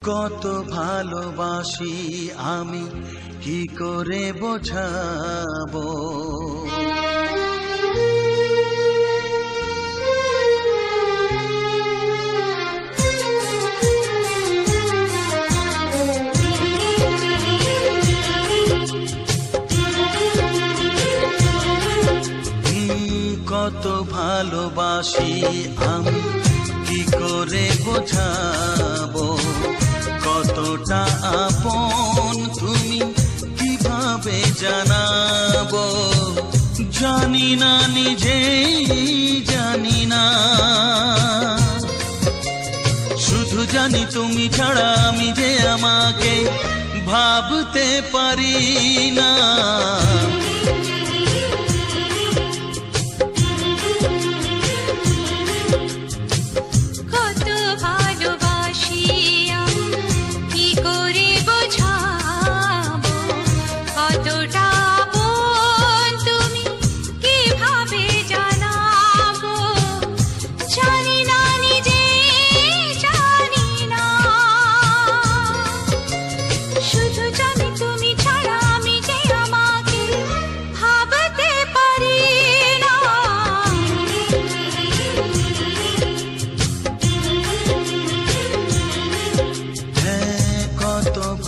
কত ভালোবাসি আমি কি করে বোঝাবো। কত ভালোবাসি আমি কি করে বোঝাবো, কতটা আপন তুমি কিভাবে জানাবো। জানি না নিজেই জানি না, শুধু জানি তুমি ছাড়া আমি যে আমাকে ভাবতে পারি না।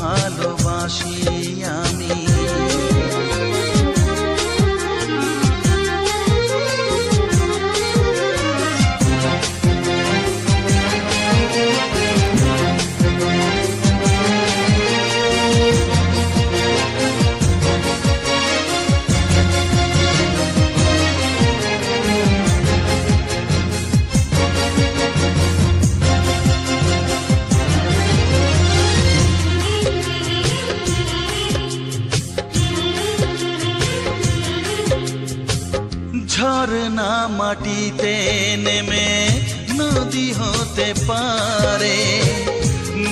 ভালোবাসি আমি ঝরনা মাটিতে নেমে নদী হতে পারে,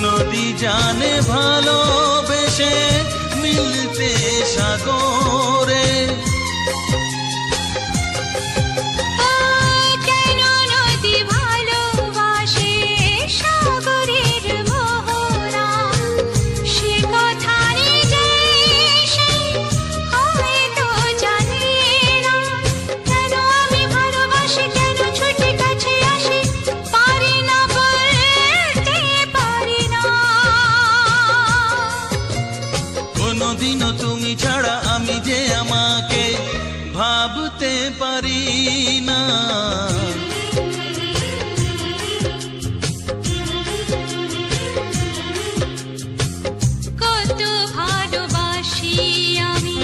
নদী জানে ভালোবেসে মিলতে সাগরে। কোনদিনও তুমি ছাড়া আমি যে আমাকে ভাবতে পারি না। কত ভালোবাসি আমি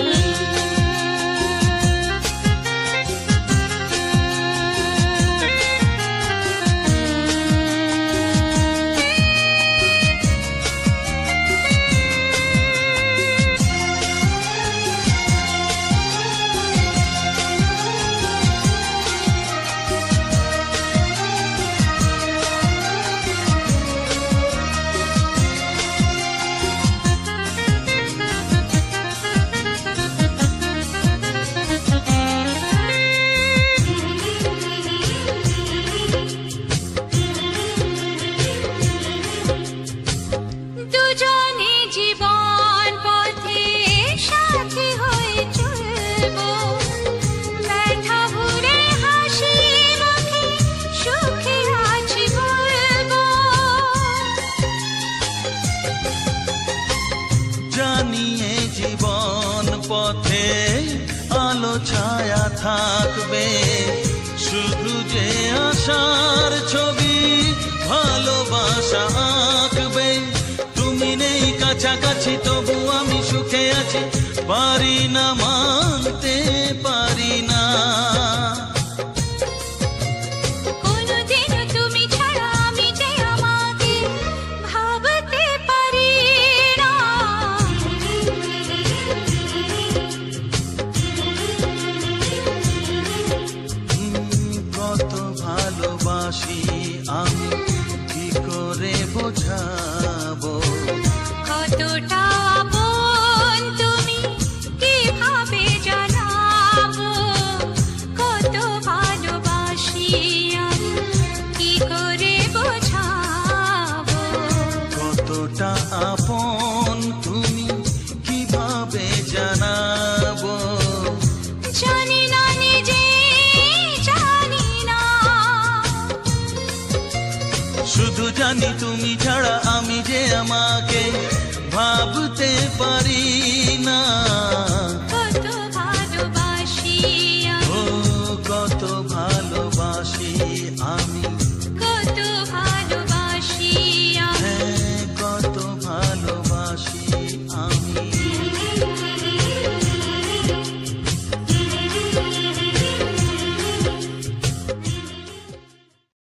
জানিয়ে জীবন পথে আলো ছায়া থাকবে, শুধু যে আশার ছবি ভালোবাসা আঁকবে। তুমি নেই কাছাকাছি তবু আমি সুখে আছি, পারি না মানতে পারি না। কত ভালোবাসি আমি কি করে বোঝাবো, কতটা আপন তুমি কিভাবে কতটা আপন তুমি কিভাবে জানাবো। জানি না নিজে, জানি না। শুধু জানি তুমি ছাড়া আমি যে আমাকে ভাবতে পারি না।